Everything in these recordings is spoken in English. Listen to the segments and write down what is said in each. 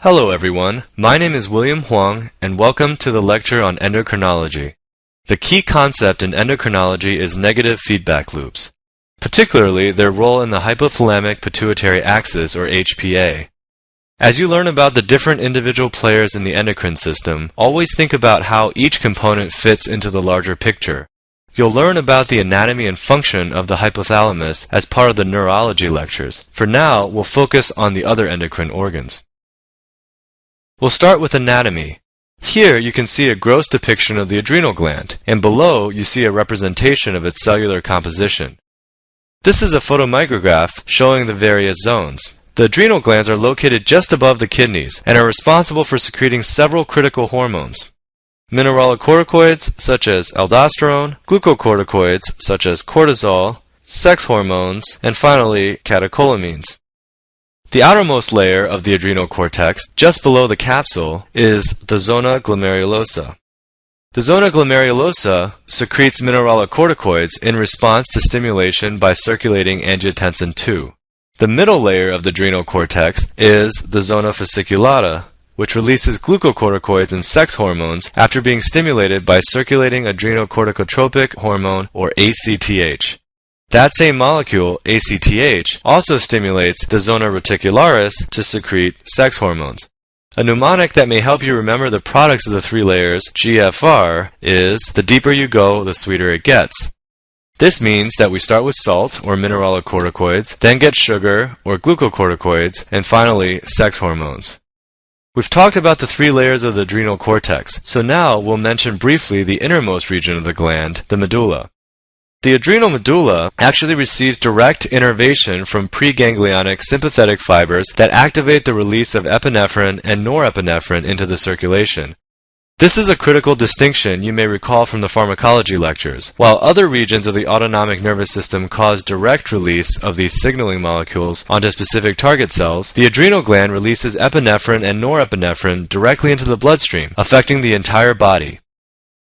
Hello everyone, my name is William Huang and welcome to the lecture on endocrinology. The key concept in endocrinology is negative feedback loops, particularly their role in the hypothalamic pituitary axis or HPA. As you learn about the different individual players in the endocrine system, always think about how each component fits into the larger picture. You'll learn about the anatomy and function of the hypothalamus as part of the neurology lectures. For now, we'll focus on the other endocrine organs. We'll start with anatomy. Here you can see a gross depiction of the adrenal gland, and below you see a representation of its cellular composition. This is a photomicrograph showing the various zones. The adrenal glands are located just above the kidneys and are responsible for secreting several critical hormones. Mineralocorticoids such as aldosterone, glucocorticoids such as cortisol, sex hormones, and finally catecholamines. The outermost layer of the adrenal cortex, just below the capsule, is the zona glomerulosa. The zona glomerulosa secretes mineralocorticoids in response to stimulation by circulating angiotensin II. The middle layer of the adrenal cortex is the zona fasciculata, which releases glucocorticoids and sex hormones after being stimulated by circulating adrenocorticotropic hormone or ACTH. That same molecule, ACTH, also stimulates the zona reticularis to secrete sex hormones. A mnemonic that may help you remember the products of the three layers, GFR, is the deeper you go, the sweeter it gets. This means that we start with salt, or mineralocorticoids, then get sugar, or glucocorticoids, and finally, sex hormones. We've talked about the three layers of the adrenal cortex, so now we'll mention briefly the innermost region of the gland, the medulla. The adrenal medulla actually receives direct innervation from preganglionic sympathetic fibers that activate the release of epinephrine and norepinephrine into the circulation. This is a critical distinction you may recall from the pharmacology lectures. While other regions of the autonomic nervous system cause direct release of these signaling molecules onto specific target cells, the adrenal gland releases epinephrine and norepinephrine directly into the bloodstream, affecting the entire body.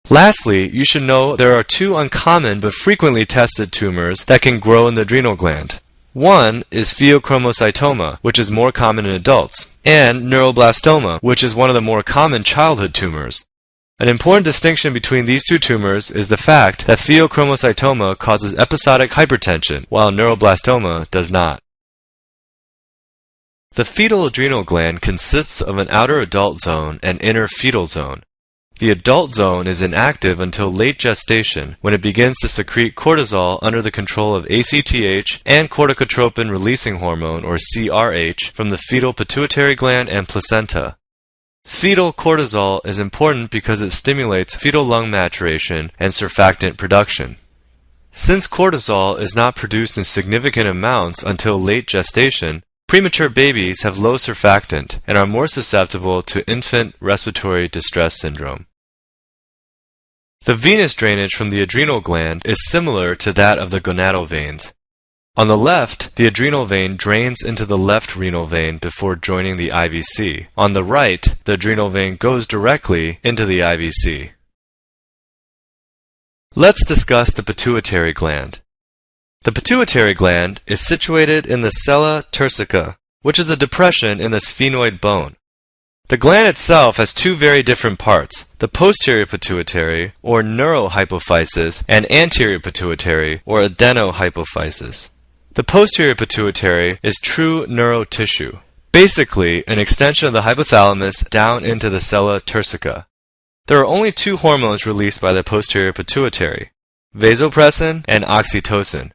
Lastly, you should know there are two uncommon but frequently tested tumors that can grow in the adrenal gland. One is pheochromocytoma, which is more common in adults, and neuroblastoma, which is one of the more common childhood tumors. An important distinction between these two tumors is the fact that pheochromocytoma causes episodic hypertension, while neuroblastoma does not. The fetal adrenal gland consists of an outer adult zone and inner fetal zone. The adult zone is inactive until late gestation, when it begins to secrete cortisol under the control of ACTH and corticotropin-releasing hormone, or CRH, from the fetal pituitary gland and placenta. Fetal cortisol is important because it stimulates fetal lung maturation and surfactant production. Since cortisol is not produced in significant amounts until late gestation, premature babies have low surfactant and are more susceptible to infant respiratory distress syndrome. The venous drainage from the adrenal gland is similar to that of the gonadal veins. On the left, the adrenal vein drains into the left renal vein before joining the IVC. On the right, the adrenal vein goes directly into the IVC. Let's discuss the pituitary gland. The pituitary gland is situated in the sella turcica, which is a depression in the sphenoid bone. The gland itself has two very different parts, the posterior pituitary, or neurohypophysis, and anterior pituitary, or adenohypophysis. The posterior pituitary is true neurotissue, basically an extension of the hypothalamus down into the sella turcica. There are only two hormones released by the posterior pituitary, vasopressin and oxytocin.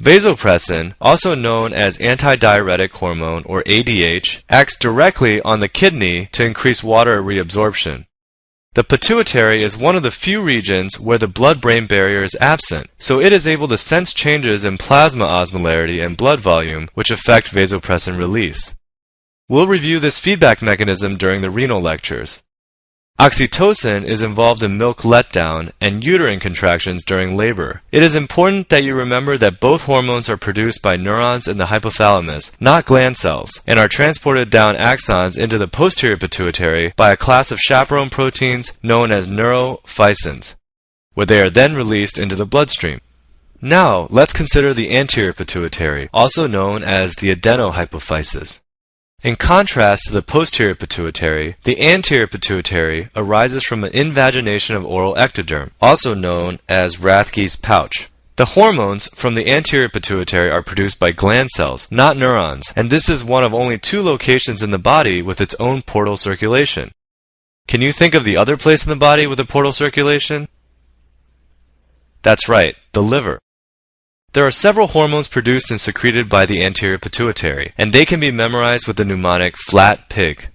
Vasopressin, also known as antidiuretic hormone or ADH, acts directly on the kidney to increase water reabsorption. The pituitary is one of the few regions where the blood-brain barrier is absent, so it is able to sense changes in plasma osmolarity and blood volume which affect vasopressin release. We'll review this feedback mechanism during the renal lectures. Oxytocin is involved in milk letdown and uterine contractions during labor. It is important that you remember that both hormones are produced by neurons in the hypothalamus, not gland cells, and are transported down axons into the posterior pituitary by a class of chaperone proteins known as neurophycins, where they are then released into the bloodstream. Now, let's consider the anterior pituitary, also known as the adenohypophysis. In contrast to the posterior pituitary, the anterior pituitary arises from an invagination of oral ectoderm, also known as Rathke's pouch. The hormones from the anterior pituitary are produced by gland cells, not neurons, and this is one of only 2 locations in the body with its own portal circulation. Can you think of the other place in the body with a portal circulation? That's right, the liver. There are several hormones produced and secreted by the anterior pituitary, and they can be memorized with the mnemonic flat pig.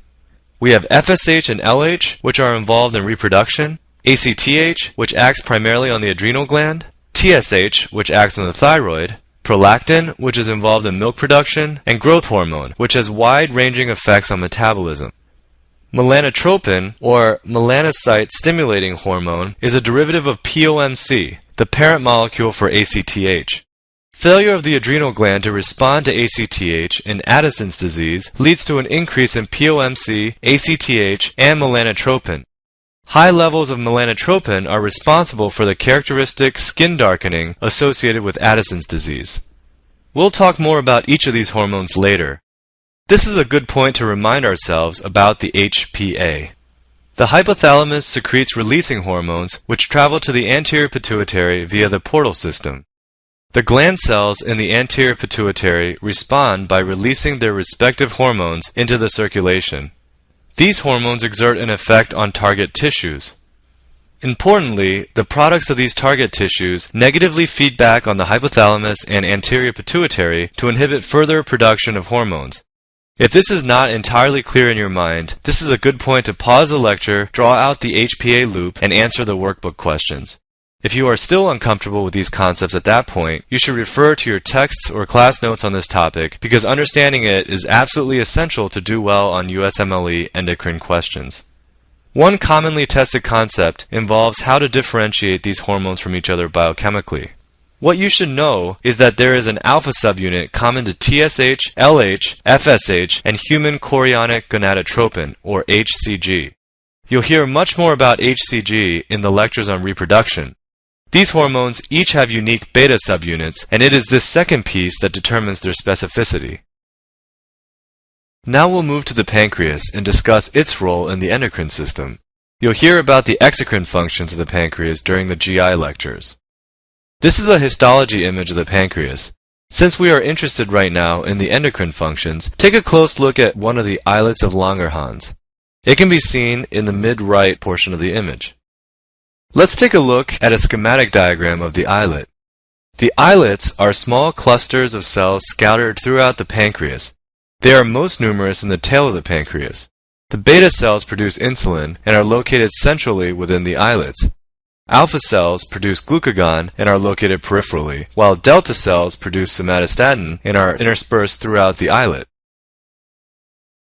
We have FSH and LH, which are involved in reproduction, ACTH, which acts primarily on the adrenal gland, TSH, which acts on the thyroid, prolactin, which is involved in milk production, and growth hormone, which has wide-ranging effects on metabolism. Melanotropin, or melanocyte-stimulating hormone, is a derivative of POMC, the parent molecule for ACTH. Failure of the adrenal gland to respond to ACTH in Addison's disease leads to an increase in POMC, ACTH, and melanotropin. High levels of melanotropin are responsible for the characteristic skin darkening associated with Addison's disease. We'll talk more about each of these hormones later. This is a good point to remind ourselves about the HPA. The hypothalamus secretes releasing hormones which travel to the anterior pituitary via the portal system. The gland cells in the anterior pituitary respond by releasing their respective hormones into the circulation. These hormones exert an effect on target tissues. Importantly, the products of these target tissues negatively feed back on the hypothalamus and anterior pituitary to inhibit further production of hormones. If this is not entirely clear in your mind, this is a good point to pause the lecture, draw out the HPA loop, and answer the workbook questions. If you are still uncomfortable with these concepts at that point, you should refer to your texts or class notes on this topic because understanding it is absolutely essential to do well on USMLE endocrine questions. One commonly tested concept involves how to differentiate these hormones from each other biochemically. What you should know is that there is an alpha subunit common to TSH, LH, FSH, and human chorionic gonadotropin, or HCG. You'll hear much more about HCG in the lectures on reproduction. These hormones each have unique beta subunits, and it is this second piece that determines their specificity. Now we'll move to the pancreas and discuss its role in the endocrine system. You'll hear about the exocrine functions of the pancreas during the GI lectures. This is a histology image of the pancreas. Since we are interested right now in the endocrine functions, take a close look at one of the islets of Langerhans. It can be seen in the mid-right portion of the image. Let's take a look at a schematic diagram of the islet. The islets are small clusters of cells scattered throughout the pancreas. They are most numerous in the tail of the pancreas. The beta cells produce insulin and are located centrally within the islets. Alpha cells produce glucagon and are located peripherally, while delta cells produce somatostatin and are interspersed throughout the islet.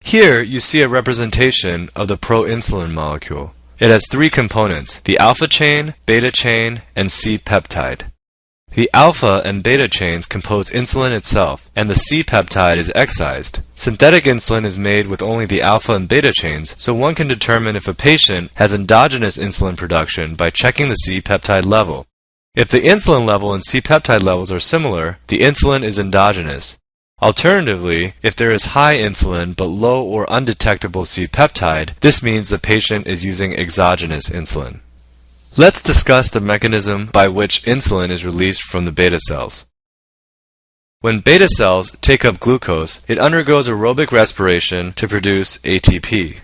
Here you see a representation of the proinsulin molecule. It has 3 components, the alpha chain, beta chain, and C-peptide. The alpha and beta chains compose insulin itself, and the C-peptide is excised. Synthetic insulin is made with only the alpha and beta chains, so one can determine if a patient has endogenous insulin production by checking the C-peptide level. If the insulin level and C-peptide levels are similar, the insulin is endogenous. Alternatively, if there is high insulin but low or undetectable C-peptide, this means the patient is using exogenous insulin. Let's discuss the mechanism by which insulin is released from the beta cells. When beta cells take up glucose, it undergoes aerobic respiration to produce ATP.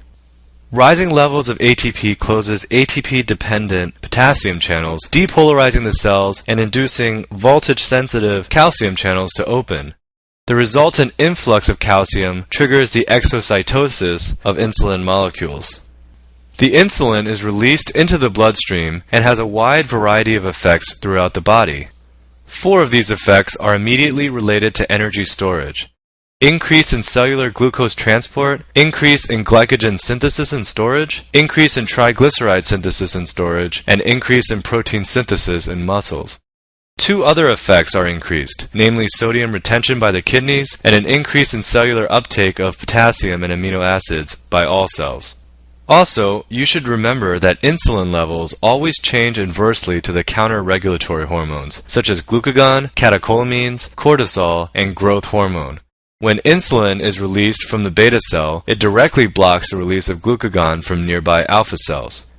Rising levels of ATP closes ATP-dependent potassium channels, depolarizing the cells and inducing voltage-sensitive calcium channels to open. The resultant influx of calcium triggers the exocytosis of insulin molecules. The insulin is released into the bloodstream and has a wide variety of effects throughout the body. 4 of these effects are immediately related to energy storage: increase in cellular glucose transport, increase in glycogen synthesis and storage, increase in triglyceride synthesis and storage, and increase in protein synthesis in muscles. 2 other effects are increased, namely sodium retention by the kidneys and an increase in cellular uptake of potassium and amino acids by all cells. Also, you should remember that insulin levels always change inversely to the counter-regulatory hormones, such as glucagon, catecholamines, cortisol, and growth hormone. When insulin is released from the beta cell, it directly blocks the release of glucagon from nearby alpha cells.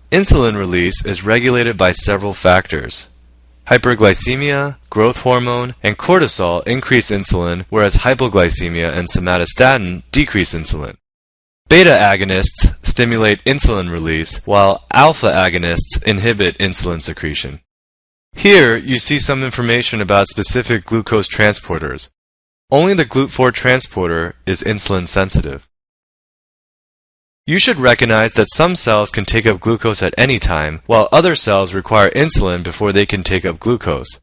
Insulin release is regulated by several factors. Hyperglycemia, growth hormone, and cortisol increase insulin, whereas hypoglycemia and somatostatin decrease insulin. Beta agonists stimulate insulin release, while alpha agonists inhibit insulin secretion. Here, you see some information about specific glucose transporters. Only the GLUT4 transporter is insulin sensitive. You should recognize that some cells can take up glucose at any time, while other cells require insulin before they can take up glucose.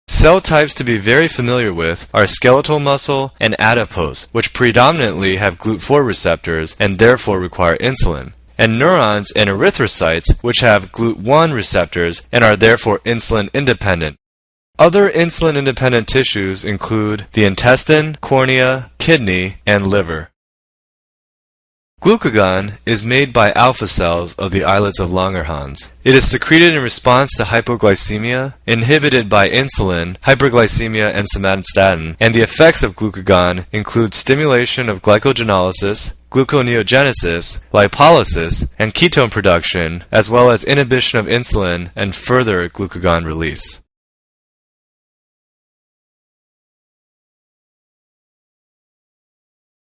Cell types to be very familiar with are skeletal muscle and adipose, which predominantly have GLUT4 receptors and therefore require insulin, and neurons and erythrocytes, which have GLUT1 receptors and are therefore insulin independent. Other insulin independent tissues include the intestine, cornea, kidney, and liver. Glucagon is made by alpha cells of the islets of Langerhans. It is secreted in response to hypoglycemia, inhibited by insulin, hyperglycemia, and somatostatin, and the effects of glucagon include stimulation of glycogenolysis, gluconeogenesis, lipolysis, and ketone production, as well as inhibition of insulin and further glucagon release.